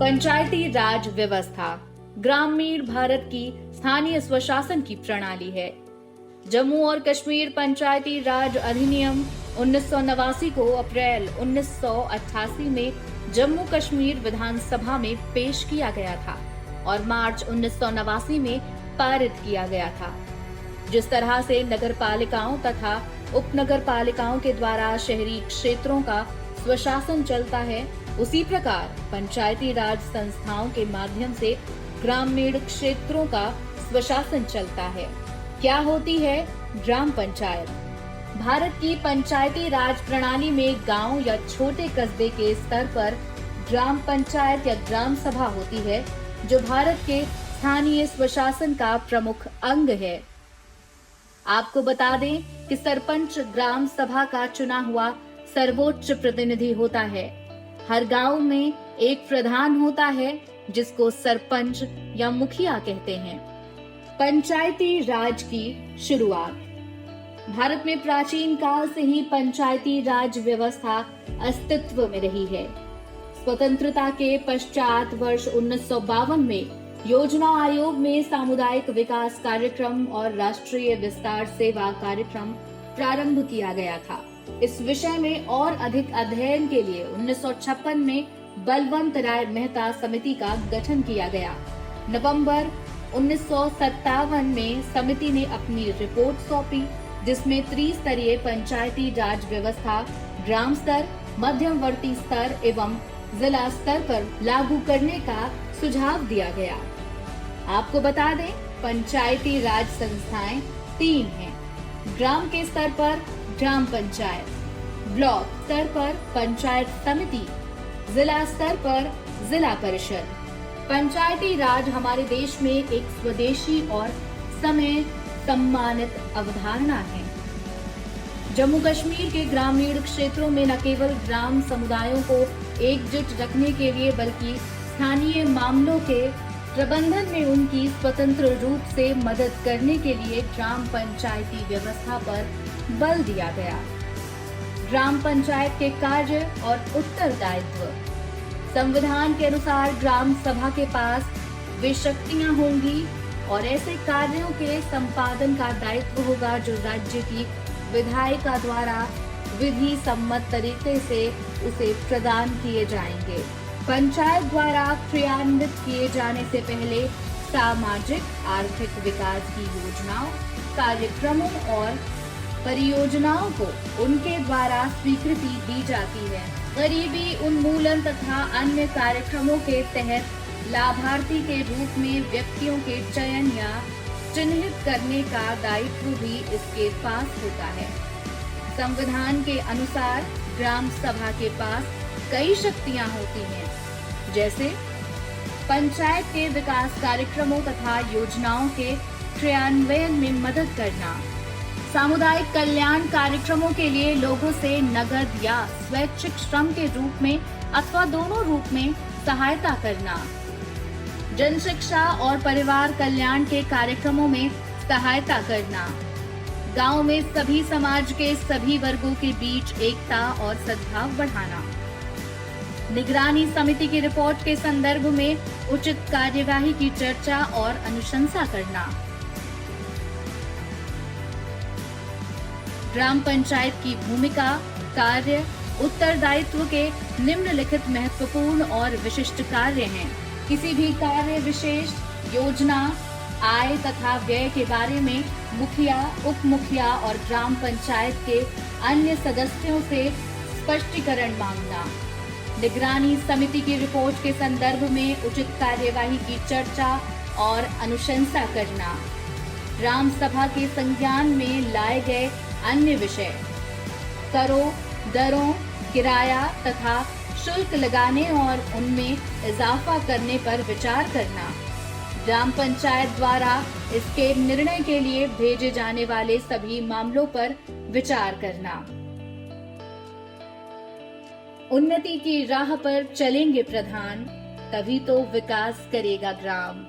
पंचायती राज व्यवस्था ग्रामीण भारत की स्थानीय स्वशासन की प्रणाली है। जम्मू और कश्मीर पंचायती राज अधिनियम 1989 को अप्रैल 1988 में जम्मू कश्मीर विधानसभा में पेश किया गया था और मार्च 1989 में पारित किया गया था। जिस तरह से नगर पालिकाओं तथा उप नगर पालिकाओं के द्वारा शहरी क्षेत्रों का स्वशासन चलता है, उसी प्रकार पंचायती राज संस्थाओं के माध्यम से ग्रामीण क्षेत्रों का स्वशासन चलता है। क्या होती है ग्राम पंचायत? भारत की पंचायती राज प्रणाली में गांव या छोटे कस्बे के स्तर पर ग्राम पंचायत या ग्राम सभा होती है, जो भारत के स्थानीय स्वशासन का प्रमुख अंग है। आपको बता दें कि सरपंच ग्राम सभा का चुना हुआ सर्वोच्च प्रतिनिधि होता है। हर गांव में एक प्रधान होता है जिसको सरपंच या मुखिया कहते हैं। पंचायती राज की शुरुआत। भारत में प्राचीन काल से ही पंचायती राज व्यवस्था अस्तित्व में रही है। स्वतंत्रता के पश्चात वर्ष 1952 में योजना आयोग में सामुदायिक विकास कार्यक्रम और राष्ट्रीय विस्तार सेवा कार्यक्रम प्रारंभ किया गया था। इस विषय में और अधिक अध्ययन के लिए 1956 में बलवंत राय मेहता समिति का गठन किया गया। नवंबर 1957 में समिति ने अपनी रिपोर्ट सौंपी, जिसमें त्रिस्तरीय पंचायती राज व्यवस्था ग्राम स्तर, मध्यवर्ती स्तर एवं जिला स्तर पर लागू करने का सुझाव दिया गया। आपको बता दें, पंचायती राज संस्थाएं 3 हैं। ग्राम के स्तर पर ग्राम पंचायत, ब्लॉक स्तर पर पंचायत समिति, जिला स्तर पर जिला परिषद। पंचायती राज हमारे देश में एक स्वदेशी और समय सम्मानित अवधारणा है। जम्मू कश्मीर के ग्रामीण क्षेत्रों में न केवल ग्राम समुदायों को एकजुट रखने के लिए बल्कि स्थानीय मामलों के प्रबंधन में उनकी स्वतंत्र रूप से मदद करने के लिए ग्राम पंचायती व्यवस्था पर बल दिया गया। ग्राम पंचायत के कार्य और उत्तरदायित्व। संविधान के अनुसार ग्राम सभा के पास वे शक्तियां होंगी और ऐसे कार्यों के संपादन का दायित्व होगा जो राज्य की विधायिका द्वारा विधि सम्मत तरीके से उसे प्रदान किए जाएंगे। पंचायत द्वारा क्रियान्वित किए जाने से पहले सामाजिक आर्थिक विकास की योजनाओं, कार्यक्रमों और परियोजनाओं को उनके द्वारा स्वीकृति दी जाती है। गरीबी उन्मूलन तथा अन्य कार्यक्रमों के तहत लाभार्थी के रूप में व्यक्तियों के चयन या चिन्हित करने का दायित्व भी इसके पास होता है। संविधान के अनुसार ग्राम सभा के पास कई शक्तियां होती हैं, जैसे पंचायत के विकास कार्यक्रमों तथा योजनाओं के क्रियान्वयन में मदद करना, सामुदायिक कल्याण कार्यक्रमों के लिए लोगों से नगद या स्वैच्छिक श्रम के रूप में अथवा दोनों रूप में सहायता करना, जन शिक्षा और परिवार कल्याण के कार्यक्रमों में सहायता करना, गांव में सभी समाज के सभी वर्गों के बीच एकता और सद्भाव बढ़ाना, निगरानी समिति की रिपोर्ट के संदर्भ में उचित कार्यवाही की चर्चा और अनुशंसा करना। ग्राम पंचायत की भूमिका, कार्य, उत्तरदायित्व के निम्नलिखित महत्वपूर्ण और विशिष्ट कार्य हैं। किसी भी कार्य विशेष, योजना, आय तथा व्यय के बारे में मुखिया, उप मुखिया और ग्राम पंचायत के अन्य सदस्यों से स्पष्टीकरण मांगना। निगरानी समिति की रिपोर्ट के संदर्भ में उचित कार्यवाही की चर्चा और अनुशंसा करना। ग्राम सभा के संज्ञान में लाए गए अन्य विषय, करों, दरों, किराया तथा शुल्क लगाने और उनमें इजाफा करने पर विचार करना। ग्राम पंचायत द्वारा इसके निर्णय के लिए भेजे जाने वाले सभी मामलों पर विचार करना। उन्नति की राह पर चलेंगे प्रधान, तभी तो विकास करेगा ग्राम।